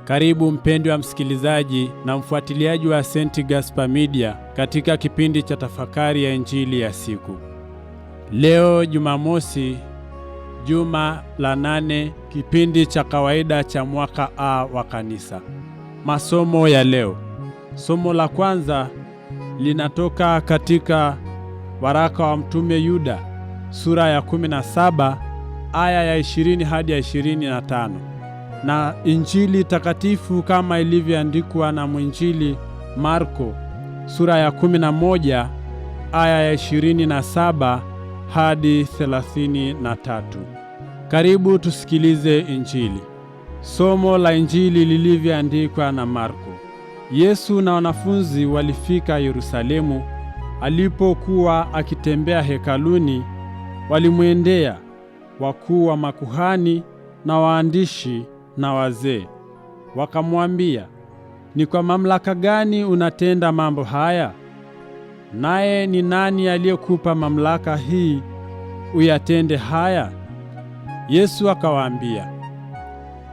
Karibu mpendwa msikilizaji na mfuatiliaji wa St. Gaspar Media katika kipindi cha tafakari ya Injili ya siku. Leo Jumamosi, juma la 8, kipindi cha kawaida cha mwaka A wa kanisa. Masomo ya leo. Somo la kwanza linatoka katika waraka wa Mtume Yuda, sura ya 17, aya ya 20 hadi ya 25. Na Injili takatifu kama ilivyoandikwa na mwinjili Marko, sura ya 11, aya ya 27 hadi 33. Karibu tusikilize Injili. Somo la Injili lilivyoandikwa na Marko. Yesu na wanafunzi walifika Yerusalemu. Alipokuwa akitembea hekaluni, walimwendea wakuu wa makuhani na waandishi na wazee. Wakamwambia, "Ni kwa mamlaka gani unatenda mambo haya? Naye ni nani aliyekupa mamlaka hii uyatende haya?" Yesu akawaambia,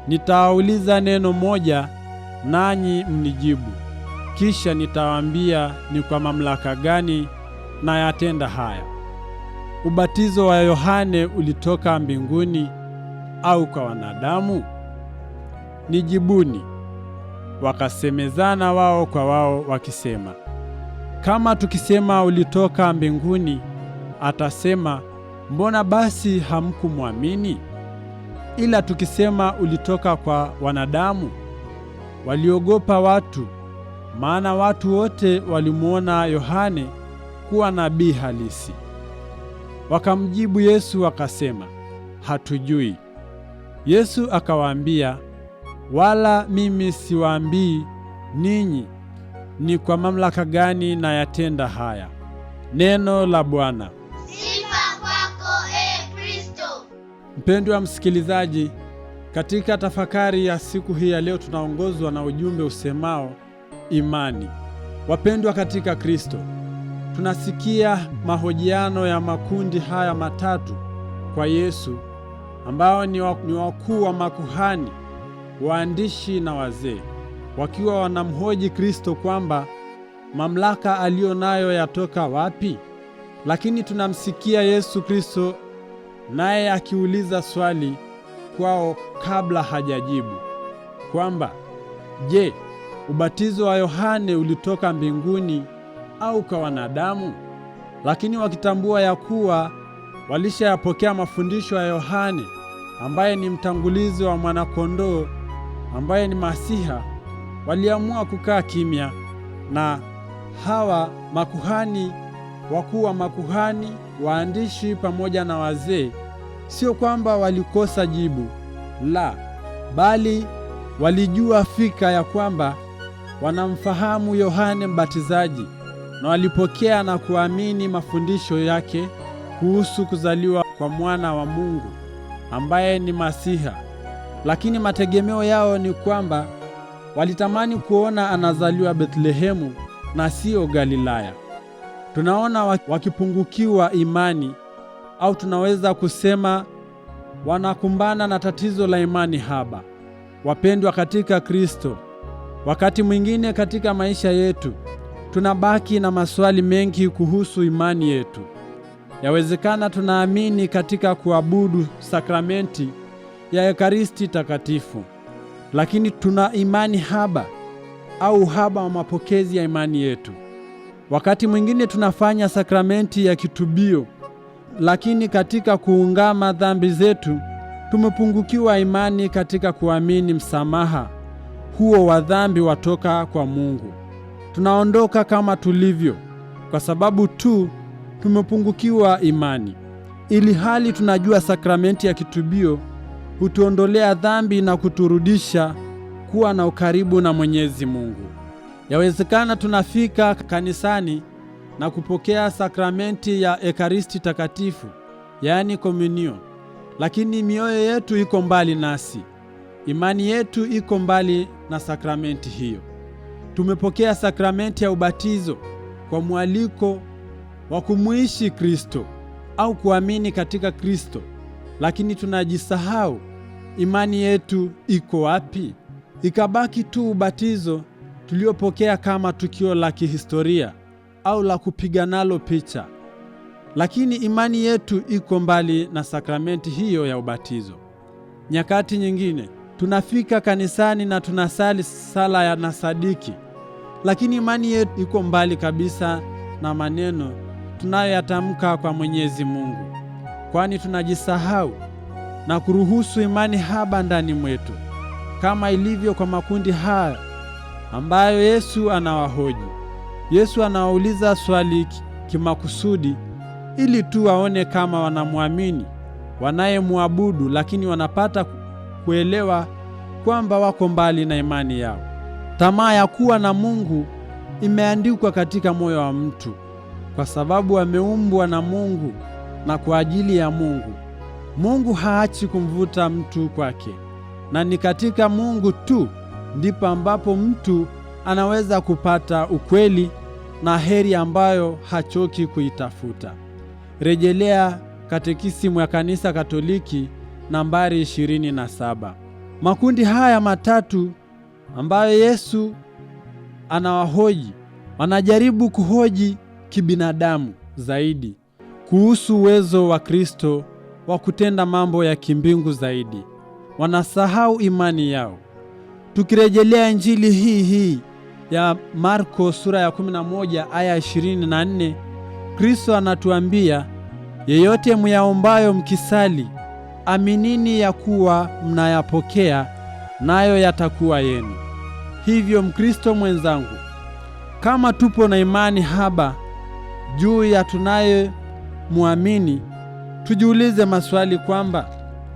"Nitawauliza neno moja, nanyi mnijibu. Kisha nitawaambia ni kwa mamlaka gani nayatenda haya. Ubatizo wa Yohane ulitoka mbinguni au kwa wanadamu? Nijibuni." Wakasemezana wao kwa wao wakisema, "Kama tukisema ulitoka mbinguni, atasema, mbona basi hamkumwamini? Ila tukisema ulitoka kwa wanadamu." Waliogopa watu, maana watu wote walimuona Yohane kuwa nabii halisi. Wakamjibu Yesu wakasema, "Hatujui." Yesu akawaambia, "Wala mimi siwaambii ninyi ni kwa mamlaka gani nayatenda haya." Neno la Bwana. Sifa kwako, Kristo. Mpendwa msikilizaji, katika tafakari ya siku hii ya leo tunaongozwa na ujumbe usemao imani. Wapendwa katika Kristo, tunasikia mahojiano ya makundi haya matatu kwa Yesu, ambao ni wakuu wa makuhani, waandishi na wazee, wakiwa wanamhoji Kristo kwamba mamlaka aliyonayo yatoka wapi. Lakini tunamsikia Yesu Kristo naye akiuliza swali kwao kabla hajajibu kwamba, "Je, ubatizo wa Yohane ulitoka mbinguni au kwa wanadamu?" Lakini wakitambua ya kuwa walishayapokea mafundisho ya Yohane, ambaye ni mtangulizi wa mwanakondoo, ambaye ni Masiha, waliamua kukaa kimya. Na hawa makuhani, wakuu wa makuhani, waandishi pamoja na wazee, sio kwamba walikosa jibu, la, bali walijua fika ya kwamba wanamfahamu Yohane Mbatizaji, na walipokea na kuamini mafundisho yake kuhusu kuzaliwa kwa mwana wa Mungu ambaye ni Masiha. Lakini mategemeo yao ni kwamba walitamani kuona anazaliwa Bethlehemu na sio Galilaya. Tunaona wakipungukiwa imani, au tunaweza kusema wanakumbana na tatizo la imani haba. Wapendwa katika Kristo, wakati mwingine katika maisha yetu tunabaki na maswali mengi kuhusu imani yetu. Yawezekana tunaamini katika kuabudu sakramenti ya Ekaristi takatifu, lakini tuna imani haba au uhaba wa mapokezi ya imani yetu. Wakati mwingine tunafanya sakramenti ya kitubio, lakini katika kuungama dhambi zetu tumepungukiwa imani katika kuamini msamaha huo wa dhambi watoka kwa Mungu. Tunaondoka kama tulivyo kwa sababu tu tumepungukiwa imani, ili hali tunajua sakramenti ya kitubio hutuondolea dhambi na kuturudisha kuwa na ukaribu na Mwenyezi Mungu. Yawezekana tunafika kanisani na kupokea sakramenti ya Ekaristi takatifu, yaani komunio, lakini mioyo yetu iko mbali nasi. Imani yetu iko mbali na sakramenti hiyo. Tumepokea sakramenti ya ubatizo kwa mwaliko wa kumuishi Kristo au kuamini katika Kristo, lakini tunajisahau imani yetu iko wapi? ikabaki tu ubatizo tuliopokea kama tukio la kihistoria au la kupiga nalo picha. Lakini imani yetu iko mbali na sakramenti hiyo ya ubatizo. Nyakati nyingine tunafika kanisani na tunasali sala ya nasadiki, lakini imani yetu iko mbali kabisa na maneno tunayoyatamka kwa Mwenyezi Mungu, kwani tunajisahau na kuruhusu imani haba ndani mwetu, kama ilivyo kwa makundi haya ambayo Yesu anawahoji. Yesu anawauliza swali kimakusudi ili tu waone kama wanamwamini wanayemwabudu, lakini wanapata kuelewa kwamba wako mbali na imani yao. Tamaa ya kuwa na Mungu imeandikwa katika moyo wa mtu, kwa sababu ameumbwa na Mungu na kwa ajili ya Mungu. Mungu haachi kumvuta mtu kwake, na ni katika Mungu tu ndipo ambapo mtu anaweza kupata ukweli na heri ambayo hachoki kuitafuta. Rejelea Katekisimu ya Kanisa Katoliki nambari 27. Makundi haya matatu ambayo Yesu anawahoji, wanajaribu kuhoji kibinadamu zaidi kuhusu uwezo wa Kristo wa kutenda mambo ya kimbingu zaidi. Wanasahau imani yao. Tukirejelea Injili hii ya Marko sura ya 11 aya 24, Kristo anatuambia, yeyote myaombayo mkisali, aminini ya kuwa mnayapokea, nayo yatakuwa yenu. Hivyo Mkristo mwenzangu, kama tupo na imani haba juu ya tunaye muamini, tujiulize maswali kwamba,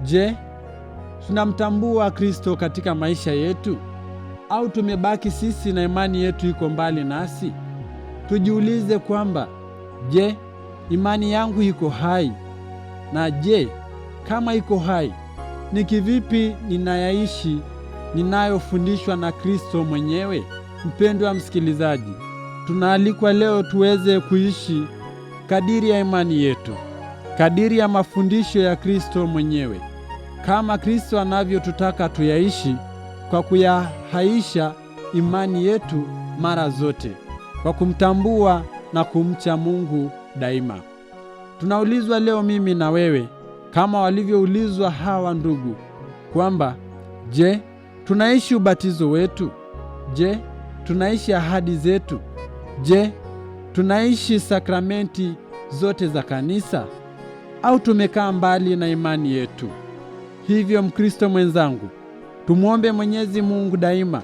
je, tunamtambua Kristo katika maisha yetu? Au tumebaki sisi na imani yetu iko mbali nasi? Tujiulize kwamba, je, imani yangu iko hai? Na je, kama iko hai, ni kivipi ninayaishi ninayofundishwa na Kristo mwenyewe? Mpendwa msikilizaji, tunaalikwa leo tuweze kuishi kadiri ya imani yetu, kadiri ya mafundisho ya Kristo mwenyewe, kama Kristo anavyotutaka tuyaishi, kwa kuyahaisha imani yetu mara zote, kwa kumtambua na kumcha Mungu daima. Tunaulizwa leo mimi na wewe, kama walivyoulizwa hawa ndugu, kwamba je, tunaishi ubatizo wetu? Je, tunaishi ahadi zetu? Je, tunaishi sakramenti zote za kanisa? Au tumekaa mbali na imani yetu? Hivyo Mkristo mwenzangu, tumuombe Mwenyezi Mungu daima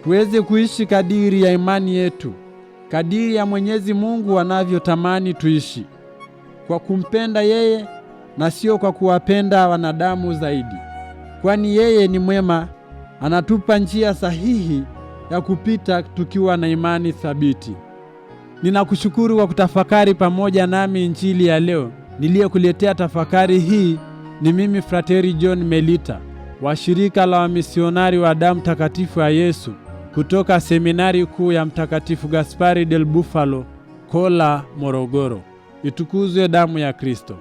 tuweze kuishi kadiri ya imani yetu, kadiri ya Mwenyezi Mungu anavyotamani tuishi, kwa kumpenda yeye na sio kwa kuwapenda wanadamu zaidi, kwani yeye ni mwema, anatupa njia sahihi ya kupita tukiwa na imani thabiti. Ninakushukuru kwa kutafakari pamoja nami Injili ya leo. Niliyekuletea tafakari hii ni mimi Frateri John Melita wa shirika la wamisionari wa damu takatifu ya Yesu kutoka seminari kuu ya Mtakatifu Gaspari del Bufalo, Kola, Morogoro. Itukuzwe damu ya Kristo!